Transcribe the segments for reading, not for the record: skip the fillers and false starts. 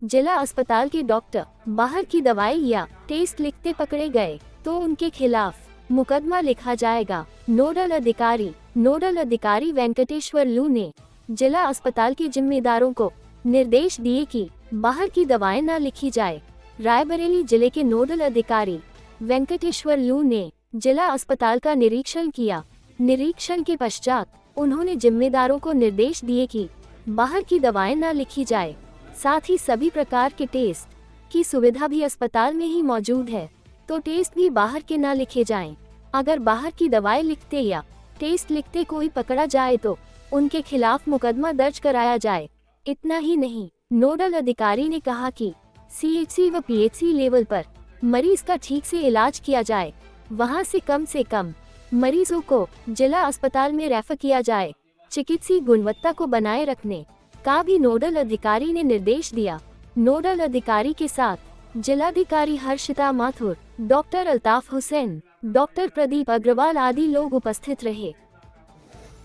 जिला अस्पताल के डॉक्टर बाहर की दवाई या टेस्ट लिखते पकड़े गए तो उनके खिलाफ मुकदमा लिखा जाएगा। नोडल अधिकारी वेंकटेश्वर लू ने जिला अस्पताल के जिम्मेदारों को निर्देश दिए कि बाहर की दवाएं न लिखी जाए। रायबरेली जिले के नोडल अधिकारी वेंकटेश्वर लू ने जिला अस्पताल का निरीक्षण किया। निरीक्षण के पश्चात उन्होंने जिम्मेदारों को निर्देश दिए कि बाहर की दवाएं न लिखी जाए। साथ ही सभी प्रकार के टेस्ट की सुविधा भी अस्पताल में ही मौजूद है, तो टेस्ट भी बाहर के न लिखे जाएं। अगर बाहर की दवाएं लिखते या टेस्ट लिखते कोई पकड़ा जाए तो उनके खिलाफ मुकदमा दर्ज कराया जाए। इतना ही नहीं, नोडल अधिकारी ने कहा कि सीएचसी व पीएचसी लेवल पर मरीज का ठीक से इलाज किया जाए, वहां से कम मरीजों को जिला अस्पताल में रेफर किया जाए। चिकित्सीय गुणवत्ता को बनाए रखने का भी नोडल अधिकारी ने निर्देश दिया। नोडल अधिकारी के साथ जिलाधिकारी हर्षिता माथुर, डॉक्टर अल्ताफ हुसैन, डॉक्टर प्रदीप अग्रवाल आदि लोग उपस्थित रहे।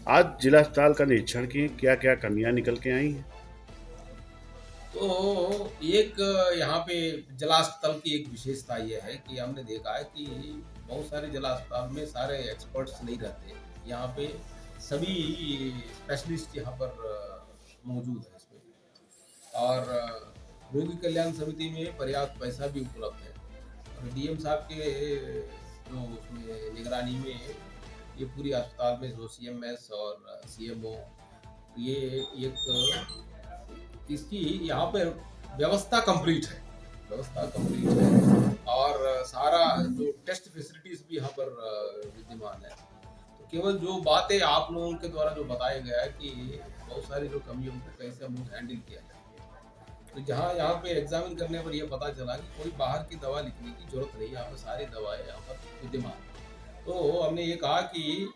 आज जिला अस्पताल का निरीक्षण किए, क्या क्या कमियां निकल के आई हैं? तो एक यहाँ पे जिला अस्पताल की एक विशेषता ये है कि हमने देखा है कि बहुत सारे जिला अस्पताल में सारे एक्सपर्ट्स नहीं रहते। यहाँ पे सभी स्पेशलिस्ट यहाँ पर मौजूद है इसमें, और रोगी कल्याण समिति में पर्याप्त पैसा भी उपलब्ध है, और डीएम साहब के जो उसमें निगरानी में ये पूरी अस्पताल में जो सीएमएस और सीएमओ ये एक इसकी यहाँ पर व्यवस्था कंप्लीट है और सारा जो टेस्ट फैसिलिटीज भी यहाँ पर विद्यमान है। तो केवल जो बातें आप लोगों के द्वारा जो बताया गया है कि बहुत सारी जो कमियों को कैसे हम हैंडल किया जाए, तो जहाँ यहाँ पे एग्जामिन करने पर यह पता चला कि कोई बाहर की दवा लिखने की जरूरत नहीं, यहाँ पर सारी दवाएं यहाँ पर विद्यमान। तो हमने ये कहा कि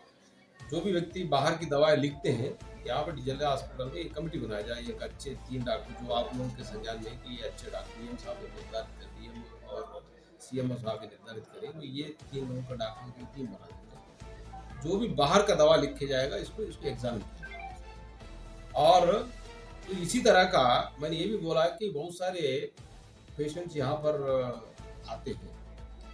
जो भी व्यक्ति बाहर की दवाएं लिखते हैं, यहाँ पर जिला अस्पताल में एक कमेटी बनाया जाए, एक अच्छे 3 डॉक्टर जो आप लोगों के संज्ञान में कि अच्छे डॉक्टर डीएम साहब ने निर्धारित कर दिए और सीएमओ साहब ने निर्धारित करें, तो ये 3 लोगों का डॉक्टरों की टीम बना देते। जो भी बाहर का दवा लिखे जाएगा इसको एग्जामिन किया जाएगा। और तो इसी तरह का मैंने ये भी बोला कि बहुत सारे पेशेंट्स यहाँ पर आते हैं,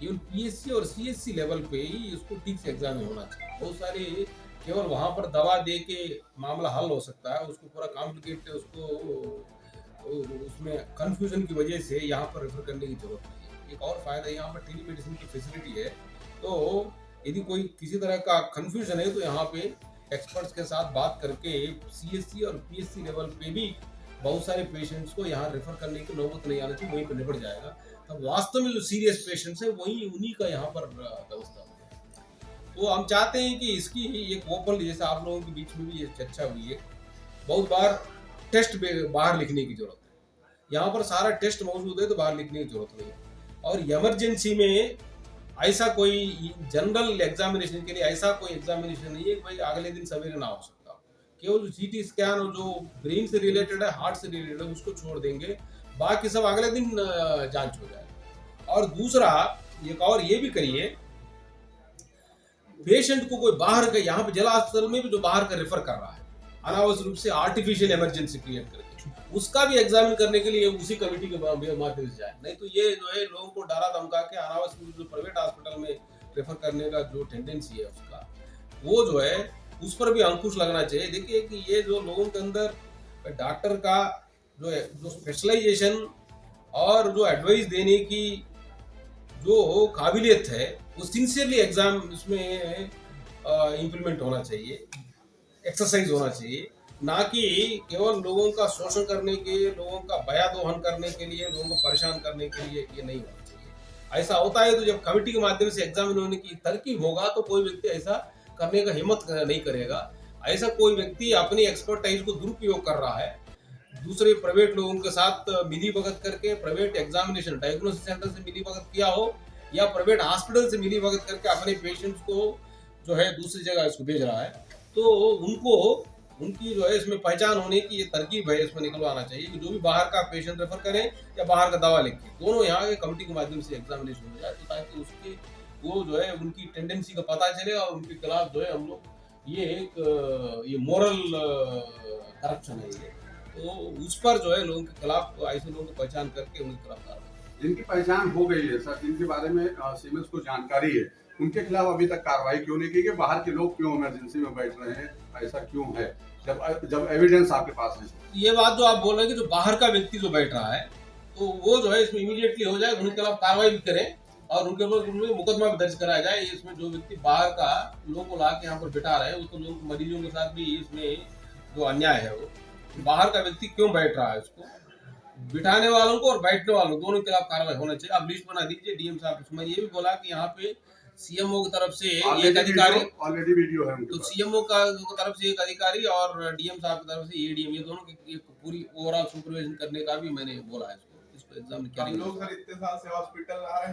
इवन पीएचसी और सीएचसी लेवल पे ही इसको ठीक से एग्जामिन होना चाहिए। बहुत सारे केवल वहाँ पर दवा दे के मामला हल हो सकता है, उसको पूरा कॉम्प्लिकेट उसको उसमें कंफ्यूजन की वजह से यहाँ पर रेफर करने की जरूरत नहीं है। एक और फायदा यहाँ पर टेली मेडिसिन की फैसिलिटी है, तो यदि कोई किसी तरह का कंफ्यूजन है तो यहाँ पे एक्सपर्ट्स के साथ बात करके सीएचसी और पीएचसी लेवल पे भी बहुत सारे पेशेंट्स को यहाँ रेफर करने की नौबत नहीं आनी चाहिए, वहीं पर निपट जाएगा। तो वास्तव में जो सीरियस पेशेंट्स है वही उन्हीं का यहाँ पर व्यवस्था है। तो हम चाहते हैं कि इसकी एक ओपन, जैसे आप लोगों के बीच में भी ये चर्चा हुई है, बहुत बार टेस्ट बाहर लिखने की जरूरत है। यहाँ पर सारा टेस्ट मौजूद है तो बाहर लिखने की जरूरत नहीं है। और इमरजेंसी में ऐसा कोई जनरल एग्जामिनेशन के लिए ऐसा कोई एग्जामिनेशन नहीं है कि भाई अगले दिन सवेरे ना हो सकता। केवल जो सीटी स्कैन और जो ब्रेन से रिलेटेड है, हार्ट से रिलेटेड है, उसको छोड़ देंगे, बाकी सब अगले दिन जांच हो जाएगा। और दूसरा एक और ये भी करिए, पेशेंट को कोई बाहर का, यहाँ पे जिला अस्पताल में भी जो बाहर का रेफर कर रहा है अनावश्यक रूप से आर्टिफिशियल इमरजेंसी क्रिएट करके, उसका भी एग्जामिन करने के लिए उसी कमेटी के माध्यम से जाए। नहीं तो ये जो है लोगों को डरा धमका के अनावश्यक रूप से प्राइवेट हॉस्पिटल में रेफर करने का जो टेंडेंसी है उसका, वो जो है उस पर भी अंकुश लगना चाहिए। देखिए कि ये जो लोगों के अंदर डॉक्टर का जो स्पेशलाइजेशन और जो एडवाइस देने की जो काबिलियत है वो सिंसियरली एग्जाम इसमें इम्प्लीमेंट होना चाहिए, एक्सरसाइज होना चाहिए, ना कि केवल लोगों का शोषण करने के, लोगों का बया दोहन करने के लिए, लोगों को परेशान करने के लिए ये नहीं होना चाहिए। ऐसा होता है तो जब कमेटी के माध्यम से एग्जामिन होने की तरकीब होगा तो कोई व्यक्ति ऐसा करने का हिम्मत नहीं करेगा। ऐसा कोई व्यक्ति अपनी एक्सपर्टाइज को दुरुपयोग कर रहा है, दूसरे प्राइवेट लोगों के साथ मिली भगत करके, प्राइवेट एग्जामिनेशन डायग्नोसिस सेंटर से मिली भगत किया हो या प्राइवेट हॉस्पिटल से मिली भगत करके अपने पेशेंट्स को जो है दूसरी जगह इसको भेज रहा है, तो उनको उनकी जो है इसमें पहचान होने की ये तरकीब है, इसमें निकलवाना चाहिए कि जो भी बाहर का पेशेंट रेफर करें या बाहर का दवा लिखे, दोनों यहाँ के कमेटी के माध्यम से एग्जामिनेशन हो जाए, तो ताकि उसके वो जो है उनकी टेंडेंसी का पता चले और उनके खिलाफ जो है हम लोग ये एक ये मोरल करप्शन है ये, तो उस पर जो है लोगों के खिलाफ ऐसे लोगों को पहचान करके उनके खिलाफ कार्रवाई। जिनकी पहचान हो गई है सर, जिनके बारे में सीएमएस को जानकारी है, उनके खिलाफ अभी तक कार्रवाई क्यों नहीं की गई? बाहर के लोग क्यों इमरजेंसी में बैठ रहे हैं, ऐसा क्यों है जब एविडेंस आपके पास है? ये बात जो आप बोल रहे हैं कि जो बाहर का व्यक्ति जो बैठ रहा है, तो वो जो है इसमें इमीडिएटली हो जाए, उनके खिलाफ कार्रवाई भी करें और उनके ऊपर मुकदमा भी दर्ज कराया जाए। इसमें जो व्यक्ति बाहर का लोगों को ला के यहाँ पर बिठा रहे हैं, वो तो लोग मरीजों के साथ भी इसमें जो अन्याय है, वो बाहर का व्यक्ति क्यों बैठ रहा है, उसको बिठाने वालों को और बैठने वालों दोनों के खिलाफ कार्रवाई होना चाहिए। आप लिस्ट बना दीजिए डीएम साहब। उसमें ये भी बोला कि यहाँ पे सीएमओ की तरफ से एक अधिकारी, ऑलरेडी वीडियो है उनके तो पास। सीएमओ का तरफ से एक अधिकारी और डीएम साहब की तरफ से एडीएम, ये दोनों की एक पूरी ओवरऑल सुपरविजन करने का भी मैंने बोला है इसको एग्जाम क्या लोग सर इतने साल से हॉस्पिटल आ रहे हैं।